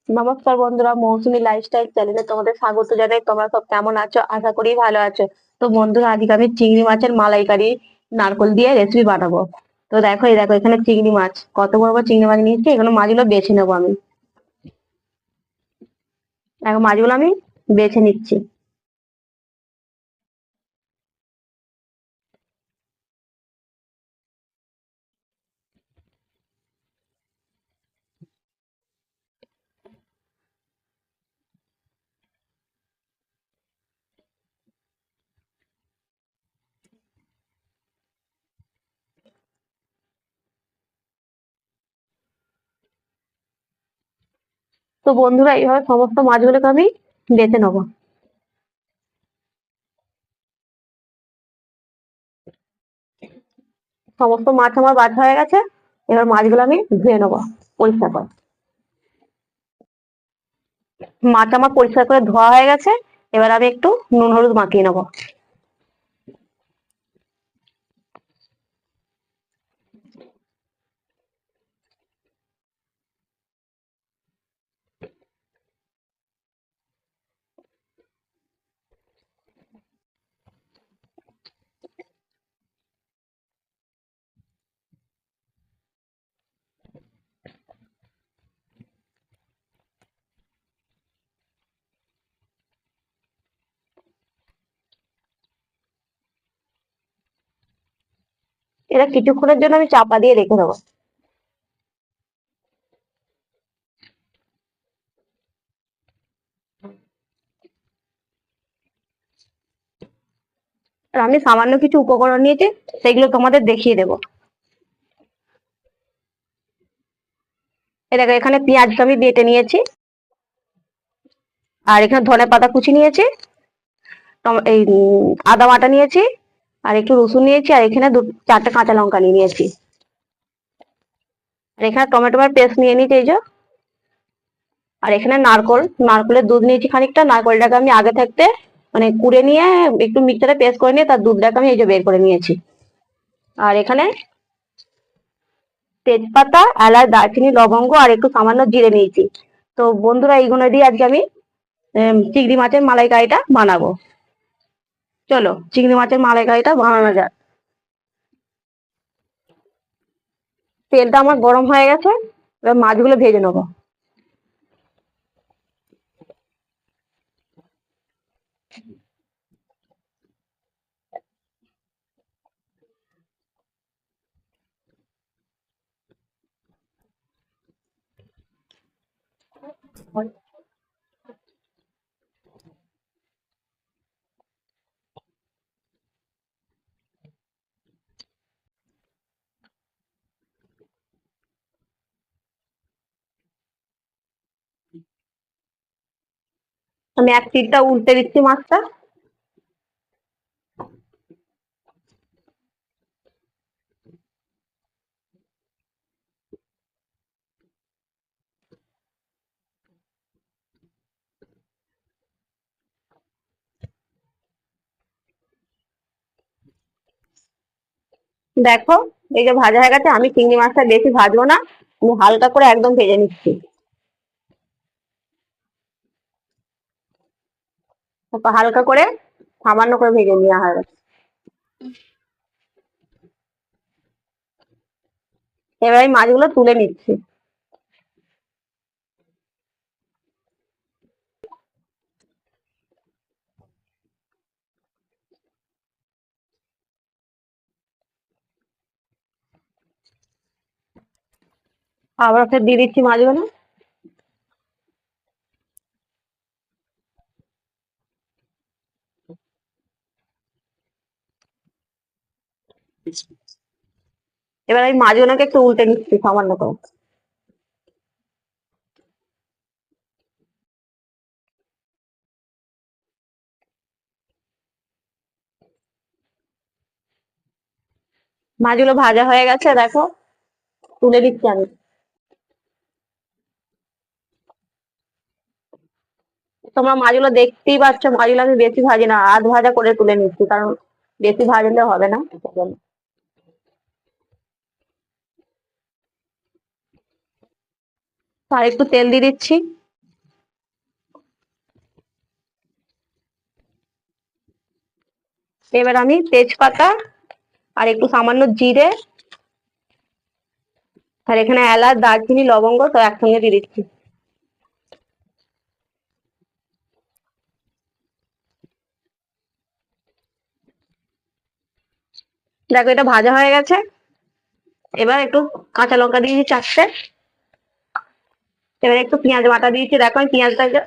নমস্কার বন্ধুরা, মৌসুমী লাইফস্টাইল চ্যানেলে তোমাদের স্বাগত জানাই। তোমরা সব কেমন আছো? আশা করি ভালো আছো। তো বন্ধুরা, আজকে আমি চিংড়ি মাছের মালাইকারি নারকোল দিয়ে রেসিপি বানাবো। তো দেখো, এই দেখো, এখানে চিংড়ি মাছ, কত বড় বড় চিংড়ি মাছ নিয়েছি। এগুলো মাছগুলো বেছে নেবো আমি। দেখো, মাছগুলো আমি বেছে নিচ্ছি। তো বন্ধুরা, এইভাবে সমস্ত মাছগুলোকে আমি বেছে নেবো। সমস্ত মাছ আমার বাছা হয়ে গেছে। এবার মাছগুলো আমি ধুয়ে নেবো পরিষ্কার করে। মাছ আমার পরিষ্কার করে ধোয়া হয়ে গেছে। এবার আমি একটু নুন হলুদ মাখিয়ে নেবো। এটা কিছুক্ষণের জন্য আমি চাপা দিয়ে রেখে দেবো। আর আমি সামান্য কিছু উপকরণ নিয়েছি, সেগুলো তোমাদের দেখিয়ে দেবো। এই দেখো, এখানে পেঁয়াজটা আমি বেটে নিয়েছি। আর এখানে ধনে পাতা কুচি নিয়েছি। এই আদা বাটা নিয়েছি। আর একটু রসুন নিয়েছি। আর এখানে চারটে কাঁচা লঙ্কা নিয়ে নিয়েছি। আর এখানে টমেটোর পেস্ট নিয়ে নিয়েছি, এই যে। আর এখানে নারকলের দুধ নিয়েছি খানিকটা। নারকলটাকে আমি আগে থাকতে মানে কুড়ে নিয়ে একটু মিক্সারে পেস্ট করে নিয়ে তার দুধটাকে আমি এই যে বের করে নিয়েছি। আর এখানে তেজপাতা, এলাচ, দারচিনি, লবঙ্গ আর একটু সামান্য জিরে নিয়েছি। তো বন্ধুরা, এইগুলো দিয়ে আজকে আমি চিংড়ি মাছের মালাইকারিটা বানাবো। চলো, চিংড়ি মাছের মালাইকারিটা বানানো যাক। তেলটা আমার গরম হয়ে গেছে। এবার মাছগুলো ভেজে নেবো। আমি এক পিঠটা উল্টে দিচ্ছি মাছটা। দেখো, এই যে ভাজা হয়ে গেছে। আমি চিংড়ি মাছটা বেশি ভাজবো না, আমি হালকা করে একদম ভেজে নিচ্ছি। হালকা করে সামান্য করে ভেজে নেওয়া হয়। এবার আমি মাছগুলো তুলে নিচ্ছি। আবার ফের দিয়ে দিচ্ছি মাছগুলো। এবার আমি মাছগুলোকে একটু উল্টে নিচ্ছি সামান্য করে। মাছগুলো ভাজা হয়ে গেছে, দেখো, তুলে দিচ্ছি আমি। তোমরা মাছগুলো দেখতেই পাচ্ছ, মাছগুলো আমি বেশি ভাজি না, আধ ভাজা করে তুলে নিচ্ছি, কারণ বেশি ভাজলে হবে না। আর একটু তেল দিয়ে দিচ্ছি। এবার আমি তেজপাতা আর একটু সামান্য জিরে আর এখানে এলাচ দারচিনি লবঙ্গ তো একসঙ্গে দিয়ে দিচ্ছি। দেখো এটা ভাজা হয়ে গেছে। এবার একটু কাঁচা লঙ্কা দিয়েছি 4টে। এবার একটু পেঁয়াজ বাটা দিয়েছি, দেখো আমি পেঁয়াজটাকে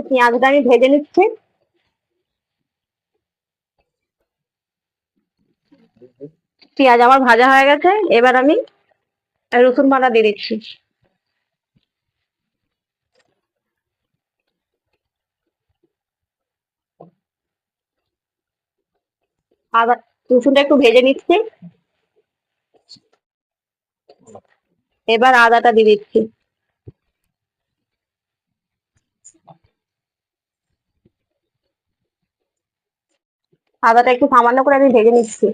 পেঁয়াজটা আমি ভেজে নিচ্ছি। পেঁয়াজ আমার ভাজা হয়ে গেছে। এবার আমি রসুন বাটা দিয়ে দিচ্ছি। আদা, রসুনটা একটু ভেজে নিচ্ছি। এবার আদাটা দিয়ে দিচ্ছি। আদাটা একটু সামান্য করে আমি ভেজে নিচ্ছি।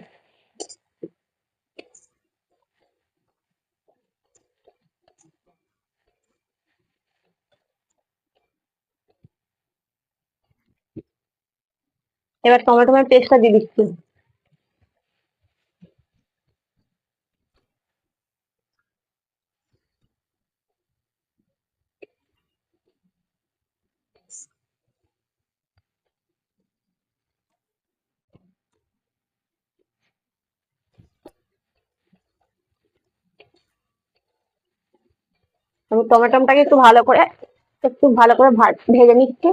এবার টমেটোর পেস্টটা দিয়ে দিচ্ছি। আমি টমেটোটাকে একটু ভালো করে ভেজে নিচ্ছি।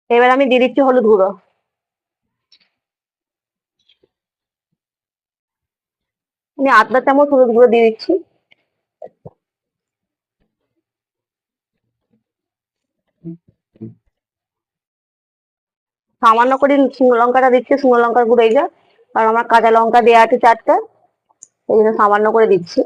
এবার আমি দিয়ে দিচ্ছি হলুদ গুঁড়ো। আমি 1/2 চামচ হলুদ গুঁড়ো দিয়ে দিচ্ছি। সামান্য করে শুকনো লঙ্কাটা দিচ্ছি, শুকনো লঙ্কার গুঁড়ো এই যে, আর আমার কাঁচা লঙ্কা দেওয়া আছে 4টে, এই জন্য সামান্য করে দিচ্ছি।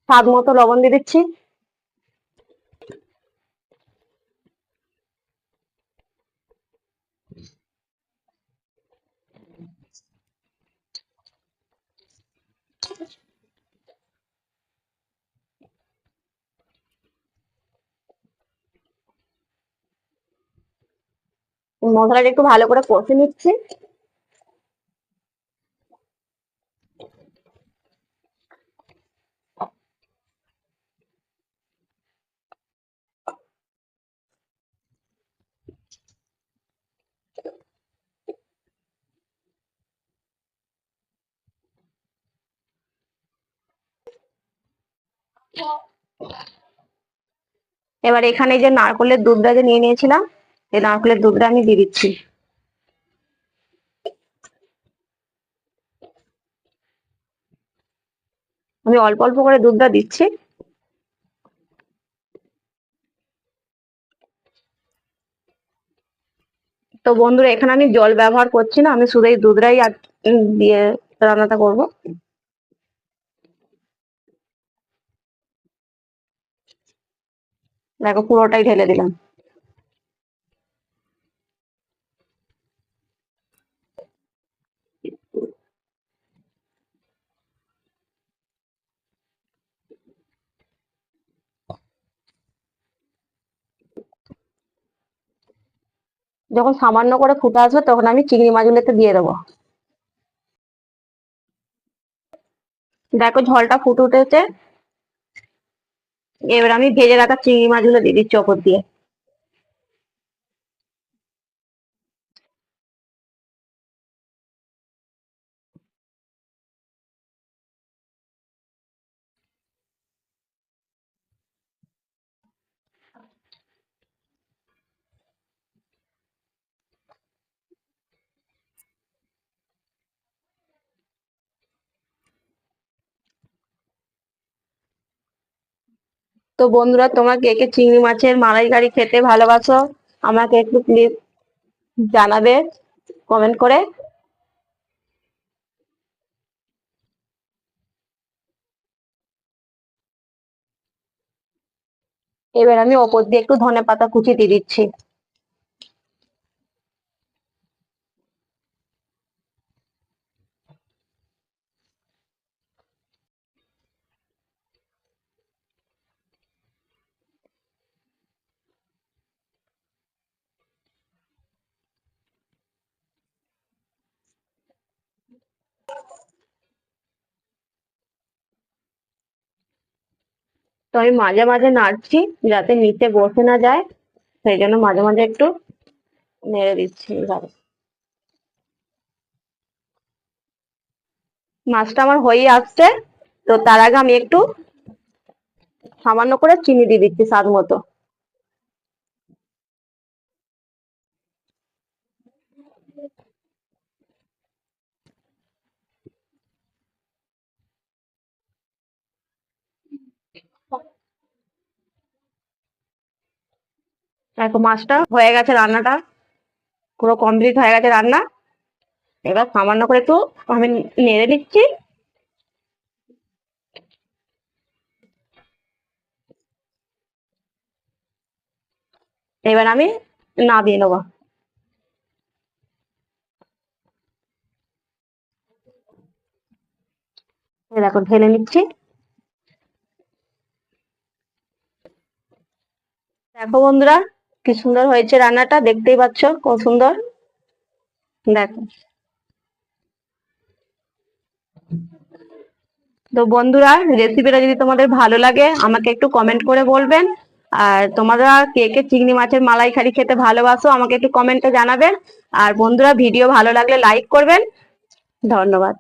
স্বাদ মতো লবণ দিয়ে দিচ্ছি। মশলাটা একটু ভালো করে কষে নিচ্ছি। এবার এখানে যে নারকেলের দুধটা যে নিয়ে নিয়েছিলাম, এই নারকেলের দুধটা আমি দিয়ে দিচ্ছি। আমি অল্প অল্প করে দুধটা দিচ্ছি। তো বন্ধুরা এখানে আমি জল ব্যবহার করছি না, আমি শুধু এই দুধটাই দিয়ে রান্নাটা করব। দেখো পুরোটাই ঢেলে দিলাম। যখন সামান্য করে ফুটে আসবে তখন আমি চিংড়ি মাছগুলোতে দিয়ে দেবো। দেখো ঝোলটা ফুটে উঠেছে। এবার আমি ভেজে রাখা চিংড়ি মাছগুলো দিয়ে দিচ্ছি ওপর দিয়ে। তো বন্ধুরা, তোমরা কে কে চিংড়ি মাছের মালাইকারি খেতে ভালোবাসো আমাকে একটু প্লিজ জানাবে কমেন্ট করে। এবার আমি ওপর দিয়ে একটু ধনেপাতা কুচি দিয়ে দিচ্ছি। তো আমি মাঝে মাঝে নাড়ছি যাতে নিচে বসে না যায়, সেই জন্য মাঝে মাঝে একটু নেড়ে দিচ্ছি এইভাবে। মাছটা আমার হয়ে আসছে, তো তার আগে আমি একটু সামান্য করে চিনি দিয়ে দিচ্ছি স্বাদ মতো। দেখো মাছটা হয়ে গেছে, রান্নাটা পুরো কমপ্লিট হয়ে গেছে রান্না। এবার সামান্য করে একটু আমি নেড়ে নিচ্ছি। এবার আমি নামিয়ে নেবো। এই দেখো ঢেলে নিচ্ছি। দেখো বন্ধুরা, কি সুন্দর হয়েছে রান্নাটা, দেখতেই পাচ্ছ কত সুন্দর। দেখো। তো বন্ধুরা, রেসিপিটা যদি তোমাদের ভালো লাগে আমাকে একটু কমেন্ট করে বলবেন। আর তোমরা কে কে চিংড়ি মাছের মালাইকারি খেতে ভালোবাসো আমাকে একটু কমেন্টে জানাবেন। আর বন্ধুরা, ভিডিও ভালো লাগলে লাইক করবেন। ধন্যবাদ।